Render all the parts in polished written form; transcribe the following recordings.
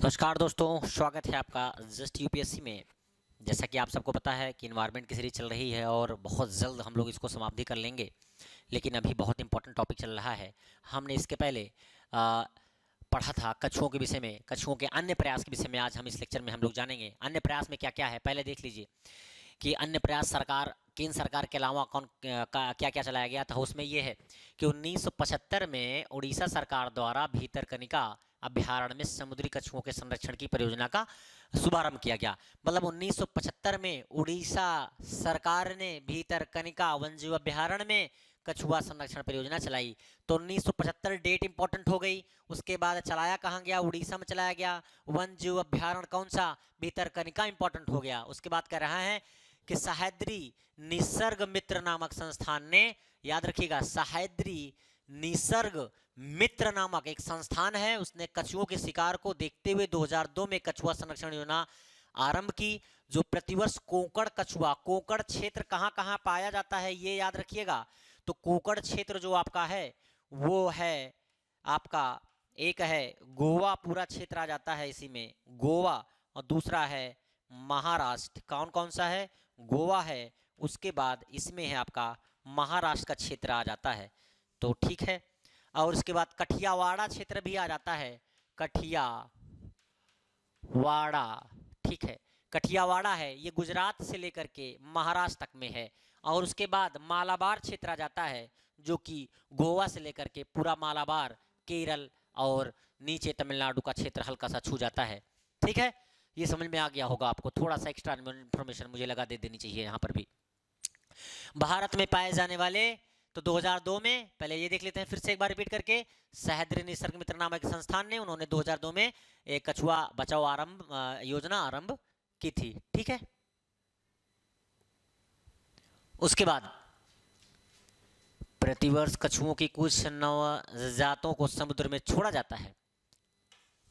नमस्कार दोस्तों, स्वागत है आपका जस्ट यूपीएससी में। जैसा कि आप सबको पता है कि इन्वायरमेंट की सीरीज चल रही है और बहुत जल्द हम लोग इसको समाप्ति कर लेंगे। लेकिन अभी बहुत इंपॉर्टेंट टॉपिक चल रहा है। हमने इसके पहले पढ़ा था कछुओं के विषय में, कछुओं के अन्य प्रयास के विषय में। आज हम इस लेक्चर में हम लोग जानेंगे अन्य प्रयास में क्या क्या है। पहले देख लीजिए कि अन्य प्रयास सरकार, केंद्र सरकार के अलावा कौन क्या क्या चलाया गया था। उसमें ये है कि 1975 में उड़ीसा सरकार द्वारा भीतरकनिका अभ्यारण्य में समुद्री कछुओं के संरक्षण की परियोजना का शुभारंभ किया गया। मतलब 1975 में उड़ीसा सरकार ने भीतरकनिका वन्यजीव अभ्यारण्य में कछुआ संरक्षण परियोजना चलाई। तो 1975 डेट इंपॉर्टेंट हो गई। उसके बाद चलाया कहाँ गया? उड़ीसा में चलाया गया। वन्यजीव अभ्यारण्य कौन सा? भीतरकनिका इंपॉर्टेंट हो गया। उसके बाद कह रहा है कि सह्याद्री निसर्ग मित्र नामक संस्थान ने, याद रखिएगा, सह्याद्री निसर्ग मित्र नामक एक संस्थान है, उसने कछुओं के शिकार को देखते हुए 2002 में कछुआ संरक्षण योजना आरंभ की। जो प्रतिवर्ष कोंकण कछुआ, कोंकण क्षेत्र कहाँ कहाँ पाया जाता है ये याद रखिएगा। तो कोंकण क्षेत्र जो आपका है वो है आपका, एक है गोवा, पूरा क्षेत्र आ जाता है इसी में, गोवा। और दूसरा है महाराष्ट्र। कौन कौन सा है? गोवा है। उसके बाद इसमें है आपका महाराष्ट्र का क्षेत्र आ जाता है। तो ठीक है। और उसके बाद कठियावाड़ा क्षेत्र भी आ जाता है, कठियावाड़ा। ठीक है, कठियावाड़ा है, ये गुजरात से लेकर के महाराष्ट्र तक में है। और उसके बाद मालाबार क्षेत्र आ जाता है, जो कि गोवा से लेकर के पूरा मालाबार, केरल और नीचे तमिलनाडु का क्षेत्र हल्का सा छू जाता है। ठीक है, ये समझ में आ गया होगा आपको। थोड़ा सा एक्स्ट्रा इन्फॉर्मेशन मुझे लगा दे देनी चाहिए यहाँ पर भी। भारत में पाए जाने वाले, तो 2002 में, पहले ये देख लेते हैं फिर से एक बार रिपीट करके। सह्याद्री निसर्ग मित्र नामक संस्थान ने, उन्होंने 2002 में एक कछुआ बचाओ योजना आरंभ की थी। ठीक है, उसके बाद प्रतिवर्ष कछुओं की कुछ नवजातों को समुद्र में छोड़ा जाता है।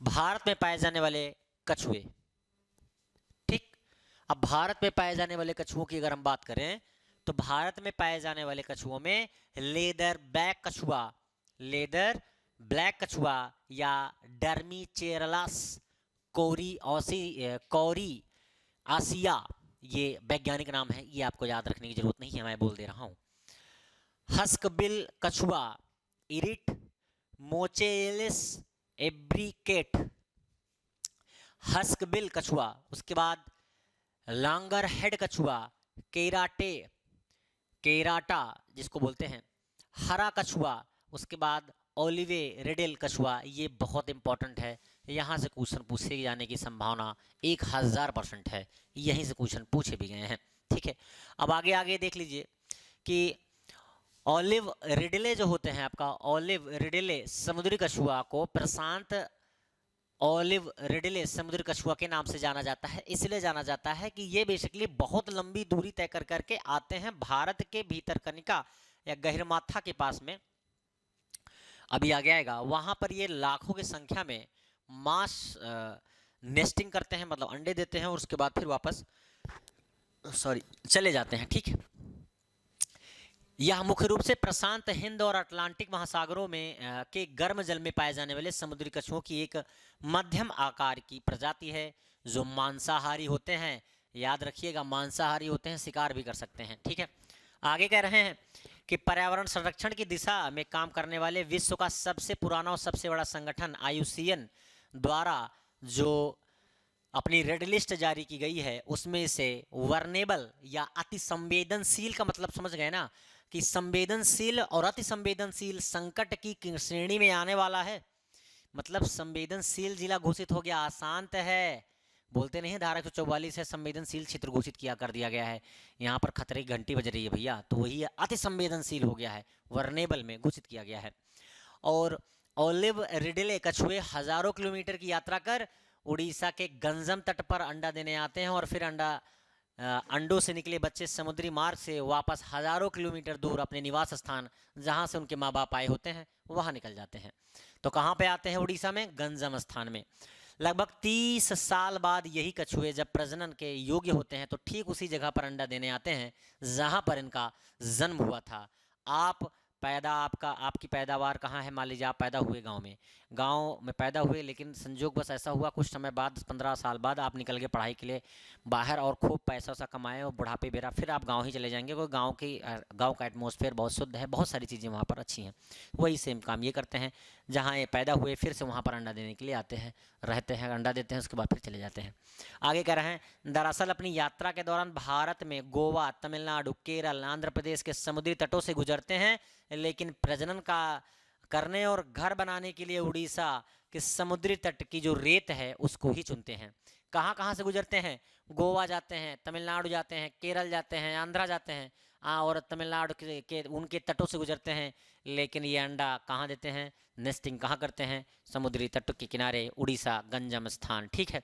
भारत में पाए जाने वाले कछुए, ठीक। अब भारत में पाए जाने वाले कछुओं की अगर हम बात करें तो भारत में पाए जाने वाले कछुओं में लेदर ब्लैक कछुआ, लेदर ब्लैक कछुआ या डर्मीचेरलास कौरी आसिया, ये वैज्ञानिक नाम है, ये आपको याद रखने की जरूरत नहीं है, मैं बोल दे रहा हूं। हस्कबिल कछुआ, इरिट मोचेलिस एब्रिकेट, हस्कबिल कछुआ। उसके बाद लांगर हेड कछुआ, केराटा जिसको बोलते हैं, हरा कछुआ। उसके बाद ओलिवे रेडेल कछुआ, ये बहुत इंपॉर्टेंट है, यहाँ से क्वेश्चन पूछे जाने की संभावना 1000% है, यहीं से क्वेश्चन पूछे भी गए हैं। ठीक है, अब आगे आगे देख लीजिए कि ओलिव रिडले जो होते हैं आपका, ओलिव रिडले समुद्री कछुआ को प्रशांत ओलिव रिडले समुद्री कछुआ के नाम से जाना जाता है। इसलिए जाना जाता है कि ये बेसिकली बहुत लंबी दूरी तय कर करके आते हैं भारत के भीतरकनिका या गहिरमाथा के पास में। अभी आगे आएगा, वहां पर ये लाखों की संख्या में मास नेस्टिंग करते हैं, मतलब अंडे देते हैं और उसके बाद फिर वापस चले जाते हैं। ठीक है, यह मुख्य रूप से प्रशांत हिंद और अटलांटिक महासागरों में के गर्म जल में पाए जाने वाले समुद्री कछुओं की एक मध्यम आकार की प्रजाति है, जो मांसाहारी होते हैं। याद रखिएगा, मांसाहारी होते हैं, शिकार भी कर सकते हैं। ठीक है, आगे कह रहे हैं कि पर्यावरण संरक्षण की दिशा में काम करने वाले विश्व का सबसे पुराना और सबसे बड़ा संगठन IUCN द्वारा जो अपनी रेड लिस्ट जारी की गई है, उसमें से वर्नेबल या अति संवेदनशील का मतलब समझ गए ना, कि संवेदनशील और अति संवेदनशील संकट की श्रेणी में आने वाला है। मतलब संवेदनशील जिला घोषित हो गया, अशांत है, बोलते नहीं, धारा 144 है, संवेदनशील क्षेत्र घोषित किया कर दिया गया है। यहाँ पर खतरे की घंटी बज रही है भैया, तो वही अति संवेदनशील हो गया है, वर्नेबल में घोषित किया गया है। और ओलिव रिडले कछुए हजारों किलोमीटर की यात्रा कर उड़ीसा के गंजम तट पर अंडा देने आते हैं और फिर अंडों से निकले बच्चे समुद्री मार्ग से वापस हजारों किलोमीटर दूर अपने निवास स्थान, जहां से उनके माँ बाप आए होते हैं, वहां निकल जाते हैं। तो कहाँ पे आते हैं? उड़ीसा में गंजम स्थान में। लगभग 30 साल बाद यही कछुए जब प्रजनन के योग्य होते हैं, तो ठीक उसी जगह पर अंडा देने आते हैं जहां पर इनका जन्म हुआ था। आप आपकी पैदावार कहाँ है। मान लीजिए आप पैदा हुए गांव में पैदा हुए, लेकिन संजोग बस ऐसा हुआ कुछ समय बाद 15 साल बाद आप निकल गए पढ़ाई के लिए बाहर और खूब पैसा सा कमाए और बुढ़ापे बेरा फिर आप गांव ही चले जाएंगे, क्योंकि गांव का एटमॉस्फेयर बहुत शुद्ध है, बहुत सारी चीज़ें वहाँ पर अच्छी हैं। वही सेम काम ये करते हैं, जहाँ ये पैदा हुए फिर से वहाँ पर अंडा देने के लिए आते हैं, रहते हैं, अंडा देते हैं, उसके बाद फिर चले जाते हैं। आगे कह रहे हैं, दरअसल अपनी यात्रा के दौरान भारत में गोवा, तमिलनाडु, केरल, आंध्र प्रदेश के समुद्री तटों से गुजरते हैं, लेकिन प्रजनन का करने और घर बनाने के लिए उड़ीसा के समुद्री तट की जो रेत है उसको ही चुनते हैं। कहाँ कहाँ से गुजरते हैं? गोवा जाते हैं, तमिलनाडु जाते हैं, केरल जाते हैं, आंध्रा जाते हैं, और तमिलनाडु के उनके तटों से गुजरते हैं, लेकिन ये अंडा कहाँ देते हैं? नेस्टिंग कहाँ करते हैं? समुद्री तट के किनारे, उड़ीसा, गंजम स्थान। ठीक है।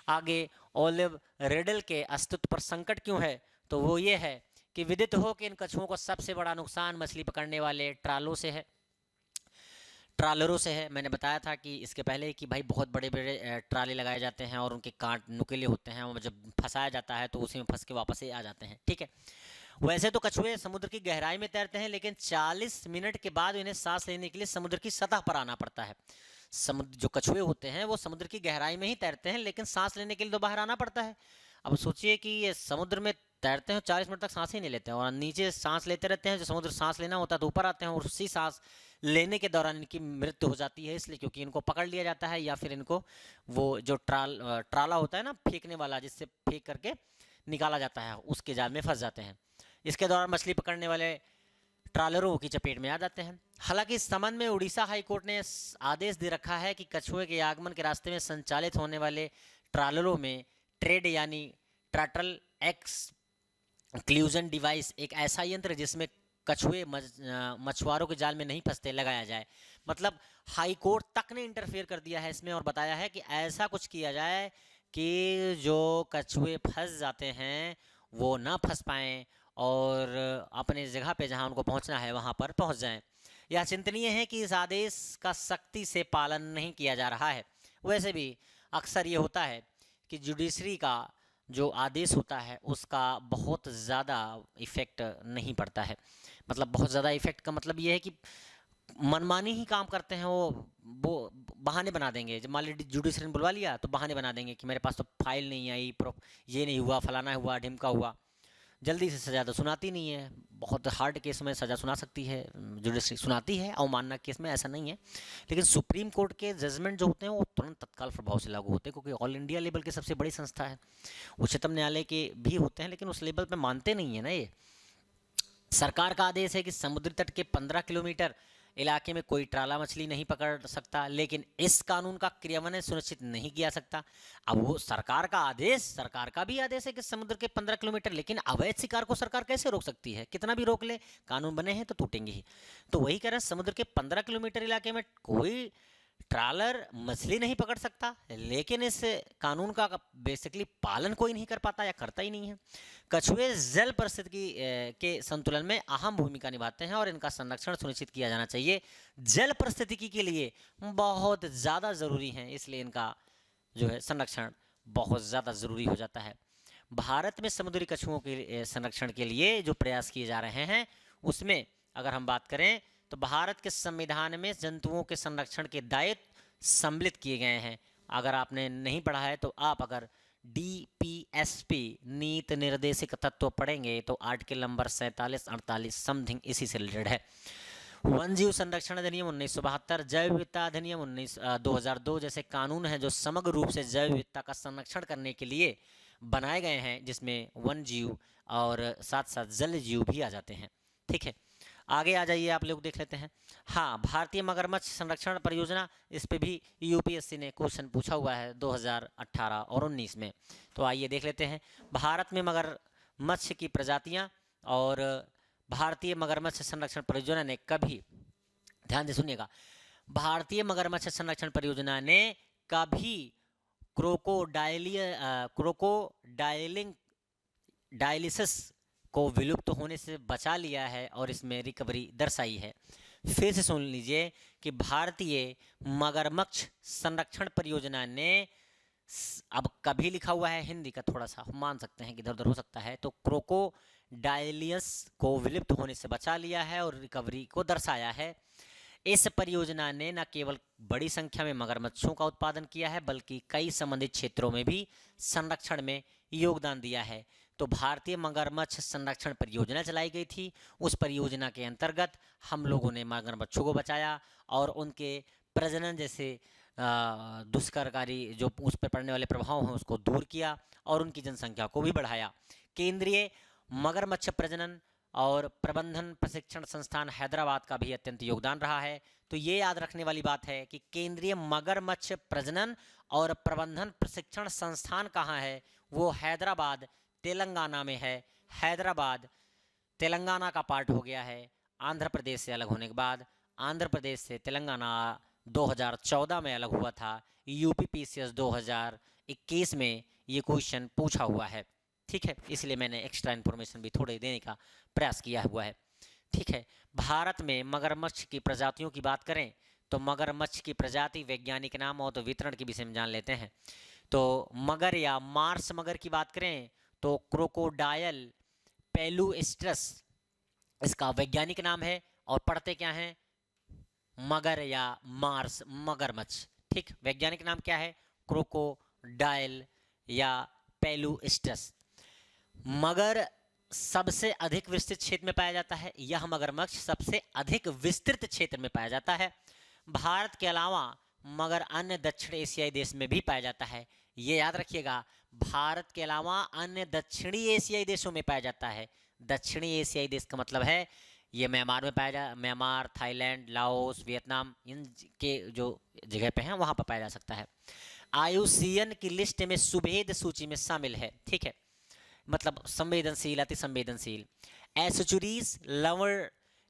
आगे, ओलिव रिडल के अस्तित्व पर संकट क्यों है? तो वो ये है कि विदित हो कि इन कछुओं को सबसे बड़ा नुकसान मछली पकड़ने वाले ट्रालरों से है। मैंने बताया था कि इसके पहले कि भाई बहुत बड़े बड़े ट्राले लगाए जाते हैं और उनके कांट नुकीले होते हैं, और जब फंसाया जाता है तो उसी में फंस के वापस ही आ जाते हैं। ठीक है। वैसे तो कछुए समुद्र की गहराई में तैरते हैं, लेकिन 40 मिनट के बाद इन्हें सांस लेने के लिए समुद्र की सतह पर आना पड़ता है। समुद्र जो कछुए होते हैं वो समुद्र की गहराई में ही तैरते हैं, लेकिन सांस लेने के लिए तो बाहर आना पड़ता है। अब सोचिए कि ये समुद्र में तैरते हैं, 40 मिनट तक सांस ही नहीं लेते हैं, और नीचे सांस लेते रहते हैं। जो समुद्र सांस लेना होता है तो ऊपर आते हैं, और उसी सांस लेने के दौरान इनकी मृत्यु हो जाती है, इसलिए क्योंकि इनको पकड़ लिया जाता है, या फिर इनको वो जो ट्राला होता है ना फेंकने वाला, जिससे फेंक करके निकाला जाता है, उसके जाल में फंस जाते हैं। इसके दौरान मछली पकड़ने वाले ट्रालरों की चपेट में आ जाते हैं। हालांकि इस संबंध में उड़ीसा हाई कोर्ट ने आदेश दे रखा है कि कछुए के आगमन के रास्ते में संचालित होने वाले ट्रालरों में ट्रेड यानी ट्राटल एक्सक्लूजन डिवाइस, एक ऐसा यंत्र जिसमें कछुए मछुआरों के जाल में नहीं फंसते, लगाया जाए। मतलब हाई कोर्ट तक ने इंटरफेयर कर दिया है इसमें और बताया है कि ऐसा कुछ किया जाए कि जो कछुए फंस जाते हैं वो ना फंस पाएँ और अपने जगह पे जहां उनको पहुंचना है वहां पर पहुंच जाएं। यह चिंतनीय है कि इस आदेश का सख्ती से पालन नहीं किया जा रहा है। वैसे भी अक्सर ये होता है कि जुडिशरी का जो आदेश होता है उसका बहुत ज़्यादा इफ़ेक्ट नहीं पड़ता है। मतलब बहुत ज़्यादा इफ़ेक्ट का मतलब ये है कि मनमानी ही काम करते हैं, वो बहाने बना देंगे। जब मान लीजिए जुडिशरी ने बुलवा लिया तो बहाने बना देंगे कि मेरे पास तो फाइल नहीं आई, ये नहीं हुआ, फलाना हुआ, ढिमका हुआ। जल्दी से सज़ा तो सुनाती नहीं है। बहुत हार्ड केस में सज़ा सुना सकती है जुडिशरी, सुनाती है, अवमानना केस में ऐसा नहीं है। लेकिन सुप्रीम कोर्ट के जजमेंट जो होते हैं वो तुरंत तत्काल प्रभाव से लागू होते हैं, क्योंकि ऑल इंडिया लेवल की सबसे बड़ी संस्था है। उच्चतम न्यायालय के भी होते हैं, लेकिन उस लेवल पे मानते नहीं है ना ये। सरकार का आदेश है कि समुद्री तट के 15 किलोमीटर इलाके में कोई ट्राला मछली नहीं पकड़ सकता, लेकिन इस कानून का क्रियान्वयन सुनिश्चित नहीं किया सकता। अब वो सरकार का भी आदेश है कि समुद्र के 15 किलोमीटर, लेकिन अवैध शिकार को सरकार कैसे रोक सकती है? कितना भी रोक ले, कानून बने हैं तो टूटेंगे ही। तो वही कह रहे हैं, समुद्र के 15 किलोमीटर इलाके में कोई ट्रालर मछली नहीं पकड़ सकता, लेकिन इस कानून का बेसिकली पालन कोई नहीं कर पाता या करता ही नहीं है। कछुए जल परिस्थिति के संतुलन में अहम भूमिका निभाते हैं और इनका संरक्षण सुनिश्चित किया जाना चाहिए। जल परिस्थितिकी के लिए बहुत ज़्यादा ज़रूरी है, इसलिए इनका जो है संरक्षण बहुत ज़्यादा ज़रूरी हो जाता है। भारत में समुद्री कछुओं के संरक्षण के लिए जो प्रयास किए जा रहे हैं उसमें अगर हम बात करें तो भारत के संविधान में जंतुओं के संरक्षण के दायित्व सम्मिलित किए गए हैं। अगर आपने नहीं पढ़ा है तो आप अगर DPSP नीति निर्देशिक तत्व पढ़ेंगे तो आर्टिकल नंबर 47-48 समथिंग इसी से रिलेटेड है। वन जीव संरक्षण अधिनियम 1972, जैव विविधता अधिनियम 2002 जैसे कानून हैं जो समग्र रूप से जैव विविधता का संरक्षण करने के लिए बनाए गए हैं, जिसमें वन जीव और साथ साथ जल जीव भी आ जाते हैं। ठीक है, आगे आ जाइए, आप लोग देख लेते हैं। हाँ, भारतीय मगरमच्छ संरक्षण परियोजना, इस पे भी UPSC ने क्वेश्चन पूछा हुआ है 2018 और 19 में। तो आइए देख लेते हैं। भारत में मगरमच्छ की प्रजातियां और भारतीय मगरमच्छ संरक्षण परियोजना ने कभी, ध्यान से सुनिएगा, भारतीय मगरमच्छ संरक्षण परियोजना ने कभी क्रोकोडाइलिंग को विलुप्त होने से बचा लिया है और इसमें रिकवरी दर्शाई है। फिर से सुन लीजिए कि भारतीय मगरमच्छ संरक्षण परियोजना ने अब कभी लिखा हुआ है हिंदी का, थोड़ा सा हम मान सकते हैं कि इधर उधर हो सकता है, तो क्रोकोडाइलियस को विलुप्त होने से बचा लिया है और रिकवरी को दर्शाया है। इस परियोजना ने न केवल बड़ी संख्या में मगरमच्छों का उत्पादन किया है बल्कि कई संबंधित क्षेत्रों में भी संरक्षण में योगदान दिया है। तो भारतीय मगरमच्छ संरक्षण परियोजना चलाई गई थी। उस परियोजना के अंतर्गत हम लोगों ने मगरमच्छों को बचाया और उनके प्रजनन जैसे दुष्करकारी जो उस पर पड़ने वाले प्रभाव हैं उसको दूर किया और उनकी जनसंख्या को भी बढ़ाया। केंद्रीय मगरमच्छ प्रजनन और प्रबंधन प्रशिक्षण संस्थान हैदराबाद का भी अत्यंत योगदान रहा है। तो ये याद रखने वाली बात है कि केंद्रीय मगरमच्छ प्रजनन और प्रबंधन प्रशिक्षण संस्थान कहाँ है, वो हैदराबाद तेलंगाना में है। हैदराबाद तेलंगाना का पार्ट हो गया है आंध्र प्रदेश से अलग होने के बाद। आंध्र प्रदेश से तेलंगाना 2014 में अलग हुआ था। यूपीपीसीएस 2021 में ये क्वेश्चन पूछा हुआ है, ठीक है, इसलिए मैंने एक्स्ट्रा इन्फॉर्मेशन भी थोड़े देने का प्रयास किया हुआ है, ठीक है। भारत में मगरमच्छ की प्रजातियों की बात करें तो मगरमच्छ की प्रजाति, वैज्ञानिक नाम और तो वितरण के विषय में जान लेते हैं। तो मगर या मार्स मगर की बात करें तो क्रोकोडायल पेलुएस्ट्रस इसका वैज्ञानिक नाम है और पढ़ते क्या हैं, मगर या मार्स मगरमच्छ, ठीक। वैज्ञानिक नाम क्या है, क्रोकोडायल या पेलुएस्ट्रस। मगर सबसे अधिक विस्तृत क्षेत्र में पाया जाता है। यह मगरमच्छ सबसे अधिक विस्तृत क्षेत्र में पाया जाता है। भारत के अलावा मगर अन्य दक्षिण एशियाई देश में भी पाया जाता है। ये याद रखिएगा, भारत के अलावा अन्य दक्षिणी एशियाई देशों में पाया जाता है। दक्षिणी एशियाई देश का मतलब है ये म्यांमार में पाया जा म्यांमार, थाईलैंड, लाओस, वियतनाम, इन के जो जगह पे हैं वहाँ पर पाया जा सकता है। आईयूसीएन की लिस्ट में सुभेद सूची में शामिल है, ठीक है, मतलब संवेदनशील, अति संवेदनशील। एस्चुरीज लवण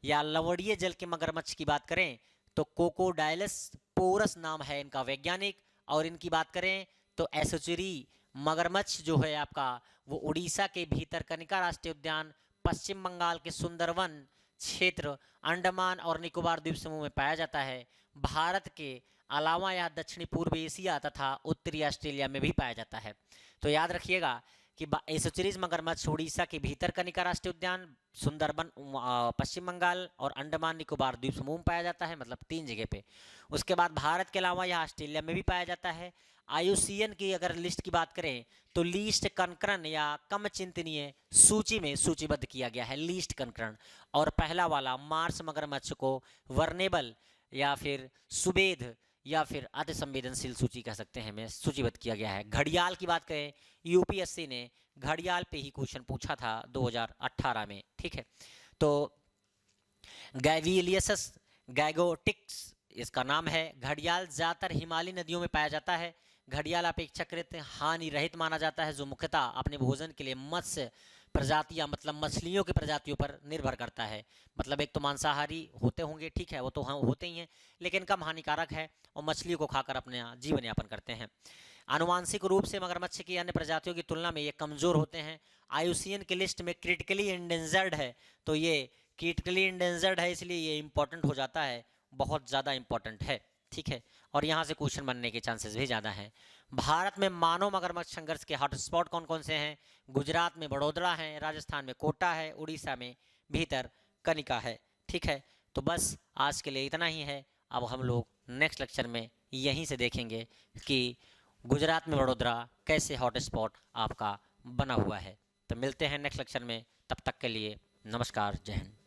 या लवणीय जल के मगरमच्छ की बात करें तो कोकोडाइलस पोरस नाम है इनका वैज्ञानिक। और इनकी बात करें तो एस्चुरी मगरमच्छ जो है आपका वो उड़ीसा के भीतरकनिका राष्ट्रीय उद्यान, पश्चिम बंगाल के सुंदरवन क्षेत्र, अंडमान और निकोबार द्वीप समूह में पाया जाता है। भारत के अलावा यह दक्षिणी पूर्व एशिया तथा उत्तरी ऑस्ट्रेलिया में भी पाया जाता है। तो याद रखिएगा कि एस्चुरीज मगरमच्छ उड़ीसा के भीतरकनिका राष्ट्रीय उद्यान, सुंदरबन पश्चिम बंगाल और अंडमान निकोबार द्वीप समूह में पाया जाता है, मतलब 3 जगह पे। उसके बाद भारत के अलावा यह ऑस्ट्रेलिया में भी पाया जाता है। आईयूसीएन की अगर लिस्ट की बात करें तो लीस्ट कनकरन या कम चिंतनीय सूची में सूचीबद्ध किया गया है, लीस्ट कनकरन। और पहला वाला मार्स मगरमच्छ को वर्नेबल या फिर सुबेद या फिर अति संवेदनशील सूची कह सकते हैं में सूचीबद्ध किया गया है। घड़ियाल की बात करें, यूपीएससी ने घड़ियाल पे ही क्वेश्चन पूछा था 2018 में, ठीक है। तो गैविलियस गैगोटिक्स इसका नाम है। घड़ियाल ज़्यादातर हिमालयी नदियों में पाया जाता है। घड़ियाल अपेक्षाकृत हानि रहित माना जाता है, जो मुख्यतः अपने भोजन के लिए मत्स्य प्रजातियां मतलब मछलियों की प्रजातियों पर निर्भर करता है। मतलब एक तो मांसाहारी होते होंगे, ठीक है, वो तो हाँ होते ही हैं, लेकिन कम हानिकारक है और मछलियों को खाकर अपने जीवन यापन करते हैं। आनुवांशिक रूप से मगरमच्छ की अन्य प्रजातियों की तुलना में ये कमज़ोर होते हैं। आईयूसीएन की लिस्ट में क्रिटिकली इंडेंजर्ड है, तो ये क्रिटिकली इंडेंजर्ड है इसलिए ये इंपॉर्टेंट हो जाता है, बहुत ज़्यादा इंपॉर्टेंट है, ठीक है। और यहाँ से क्वेश्चन बनने के चांसेस भी ज़्यादा हैं। भारत में मानव मगरमच्छ संघर्ष के हॉटस्पॉट कौन कौन से हैं? गुजरात में बड़ोदरा है, राजस्थान में कोटा है, उड़ीसा में भीतरकनिका है, ठीक है। तो बस आज के लिए इतना ही है। अब हम लोग नेक्स्ट लेक्चर में यहीं से देखेंगे कि गुजरात में बड़ोदरा कैसे हॉटस्पॉट आपका बना हुआ है। तो मिलते हैं नेक्स्ट लेक्चर में, तब तक के लिए नमस्कार, जय हिंद।